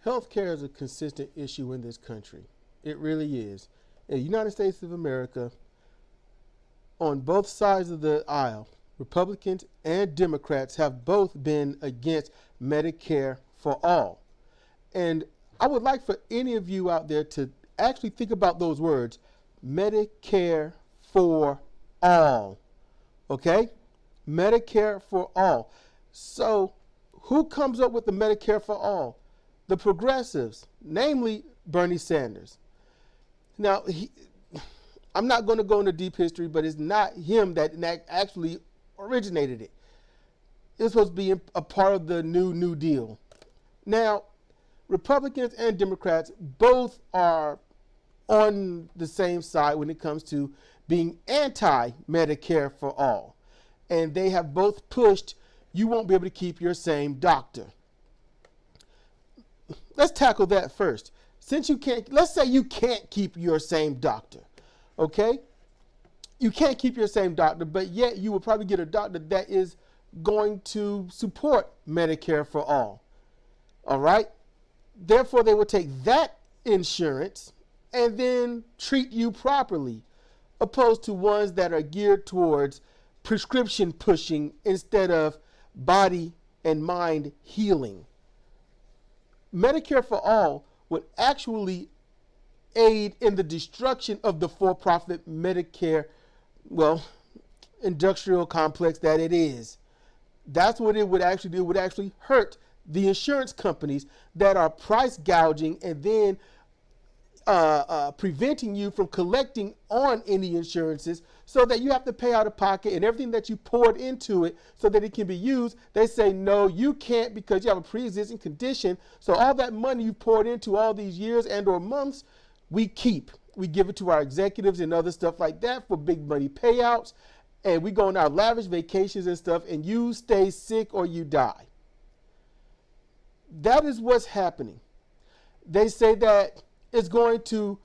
Healthcare is a consistent issue in this country. It really is. In the United States of America, on both sides of the aisle, Republicans and Democrats have both been against Medicare for all. And I would like for any of you out there to actually think about those words, Medicare for all. Okay? Medicare for all. So, who comes up with the Medicare for all? The progressives, namely Bernie Sanders. Now, I'm not going to go into deep history, but it's not him that actually originated it. It's supposed to be a part of the New Deal. Now, Republicans and Democrats both are on the same side when it comes to being anti-Medicare for all. And they have both pushed, you won't be able to keep your same doctor. Let's tackle that first. Since you can't, let's say you can't keep your same doctor, okay? You can't keep your same doctor, but yet you will probably get a doctor that is going to support Medicare for all right? Therefore, they will take that insurance and then treat you properly, opposed to ones that are geared towards prescription pushing instead of body and mind healing. Medicare for all would actually aid in the destruction of the for-profit Medicare, industrial complex that it is. That's what it would actually do. It would actually hurt the insurance companies that are price gouging and then preventing you from collecting on any insurances, so that you have to pay out of pocket, and everything that you poured into it so that it can be used, they say, no, you can't because you have a pre-existing condition. So all that money you poured into all these years and or months, we keep. We give it to our executives and other stuff like that for big money payouts. And we go on our lavish vacations and stuff, and you stay sick or you die. That is what's happening. They say that it's going to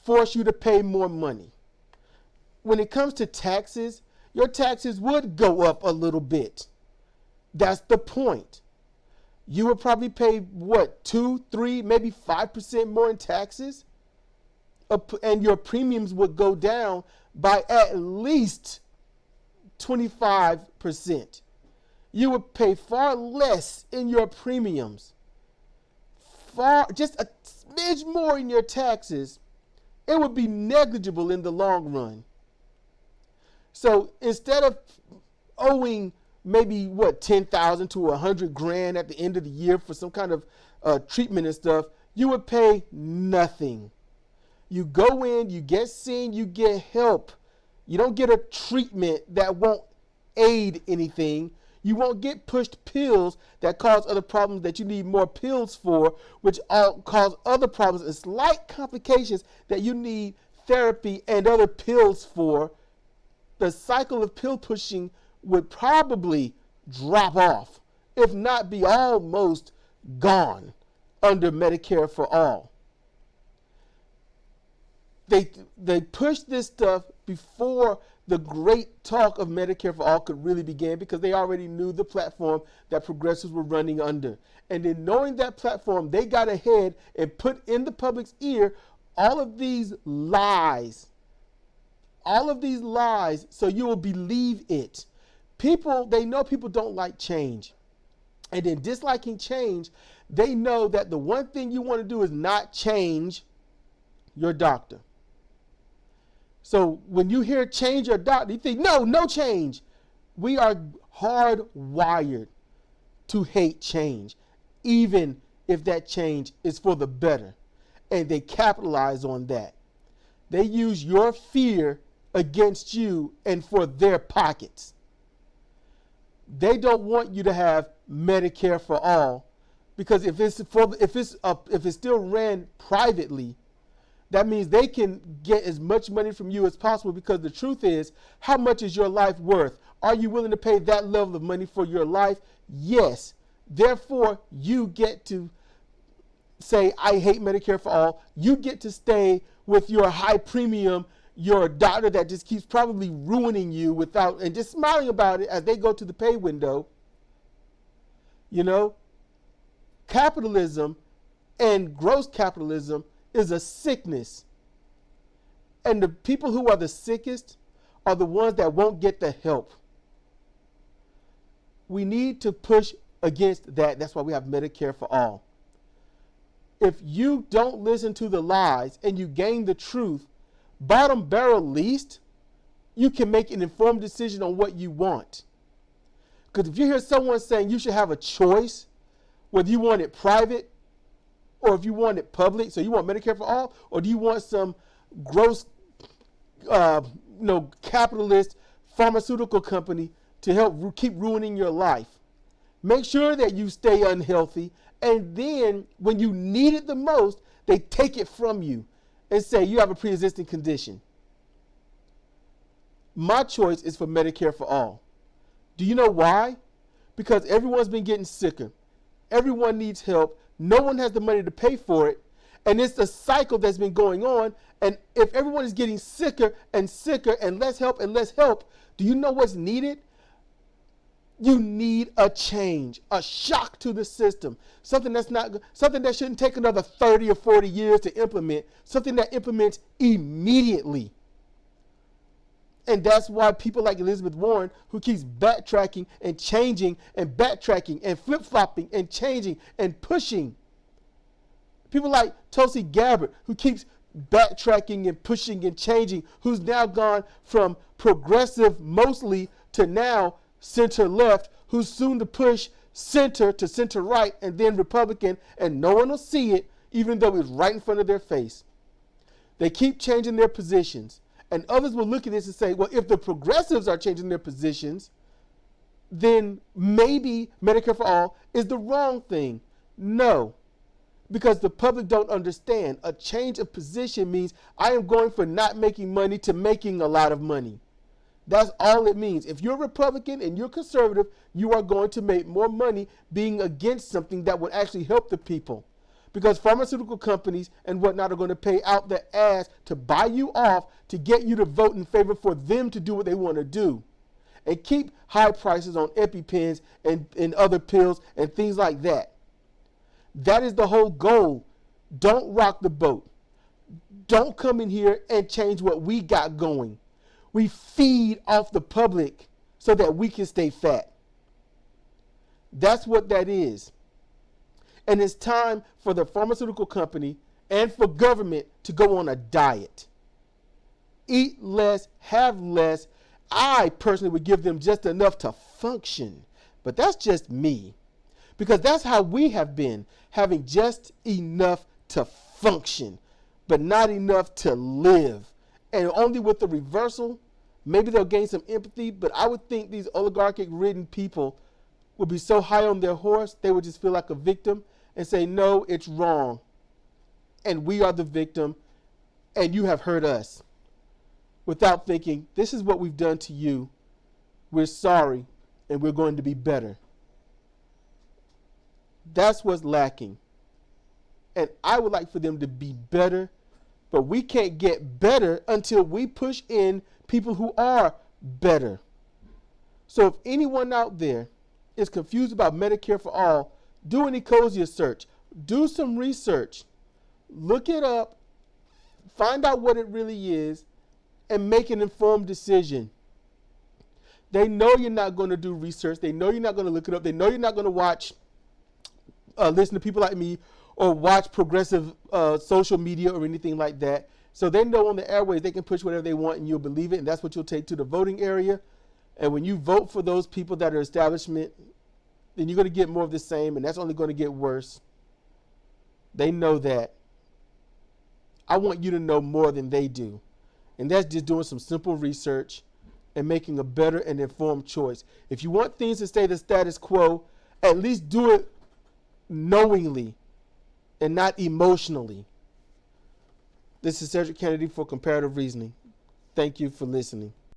force you to pay more money. When it comes to taxes, your taxes would go up a little bit. That's the point. You would probably pay, 2, 3, maybe 5% more in taxes? And your premiums would go down by at least 25%. You would pay far less in your premiums, just a smidge more in your taxes. It would be negligible in the long run. So instead of owing maybe $10,000 to $100,000 at the end of the year for some kind of treatment and stuff, you would pay nothing. You go in, you get seen, you get help. You don't get a treatment that won't aid anything. You won't get pushed pills that cause other problems that you need more pills for, which all cause other problems and slight complications that you need therapy and other pills for. The cycle of pill pushing would probably drop off, if not be almost gone under Medicare for all. They pushed this stuff before the great talk of Medicare for all could really begin, because they already knew the platform that progressives were running under. And in knowing that platform, they got ahead and put in the public's ear all of these lies. All of these lies, so you will believe it. They know people don't like change. And in disliking change, they know that the one thing you want to do is not change your doctor. So when you hear change your doctor, you think, no change. We are hardwired to hate change, even if that change is for the better. And they capitalize on that. They use your fear against you and for their pockets. They don't want you to have Medicare for all, because if it's still ran privately, that means they can get as much money from you as possible, because the truth is, how much is your life worth? Are you willing to pay that level of money for your life? Yes. Therefore, you get to say, I hate Medicare for all. You get to stay with your high premium, your doctor that just keeps probably ruining you and just smiling about it as they go to the pay window. Capitalism And gross capitalism is a sickness. And the people who are the sickest are the ones that won't get the help. We need to push against that. That's why we have Medicare for all. If you don't listen to the lies and you gain the truth, bottom barrel least, you can make an informed decision on what you want. Because if you hear someone saying you should have a choice, whether you want it private or if you want it public, so you want Medicare for all, or do you want some gross, capitalist pharmaceutical company to help keep ruining your life? Make sure that you stay unhealthy, and then when you need it the most, they take it from you and say you have a pre-existing condition. My choice is for Medicare for all. Do you know why? Because everyone's been getting sicker. Everyone needs help. No one has the money to pay for it. And it's a cycle that's been going on. And if everyone is getting sicker and sicker and less help, do you know what's needed? You need a change, a shock to the system, something that shouldn't take another 30 or 40 years to implement, something that implements immediately. And that's why people like Elizabeth Warren, who keeps backtracking and changing and backtracking and flip-flopping and changing and pushing. People like Tulsi Gabbard, who keeps backtracking and pushing and changing, who's now gone from progressive mostly to now center left, who's soon to push center to center right and then Republican, and no one will see it even though it's right in front of their face. They keep changing their positions. And others will look at this and say, well, if the progressives are changing their positions, then maybe Medicare for all is the wrong thing. No, because the public don't understand. A change of position means I am going from not making money to making a lot of money. That's all it means. If you're a Republican and you're conservative, you are going to make more money being against something that would actually help the people. Because pharmaceutical companies and whatnot are going to pay out their ass to buy you off to get you to vote in favor for them to do what they want to do. And keep high prices on EpiPens and other pills and things like that. That is the whole goal. Don't rock the boat. Don't come in here and change what we got going. We feed off the public so that we can stay fat. That's what that is. And it's time for the pharmaceutical company and for government to go on a diet. Eat less, have less. I personally would give them just enough to function. But that's just me. Because that's how we have been, having just enough to function, but not enough to live. And only with the reversal, maybe they'll gain some empathy, but I would think these oligarchic-ridden people would be so high on their horse, they would just feel like a victim and say, no, it's wrong. And we are the victim, and you have hurt us. Without thinking, this is what we've done to you. We're sorry, and we're going to be better. That's what's lacking. And I would like for them to be better, but we can't get better until we push in people who are better. So if anyone out there is confused about Medicare for all, do an Ecosia search. Do some research. Look it up. Find out what it really is and make an informed decision. They know you're not going to do research. They know you're not going to look it up. They know you're not going to listen to people like me or watch progressive social media or anything like that. So they know on the airways they can push whatever they want and you'll believe it, and that's what you'll take to the voting area. And when you vote for those people that are establishment, then you're going to get more of the same, and that's only going to get worse. They know that. I want you to know more than they do. And that's just doing some simple research and making a better and informed choice. If you want things to stay the status quo, at least do it knowingly and not emotionally. This is Cedric Kennedy for Comparative Reasoning. Thank you for listening.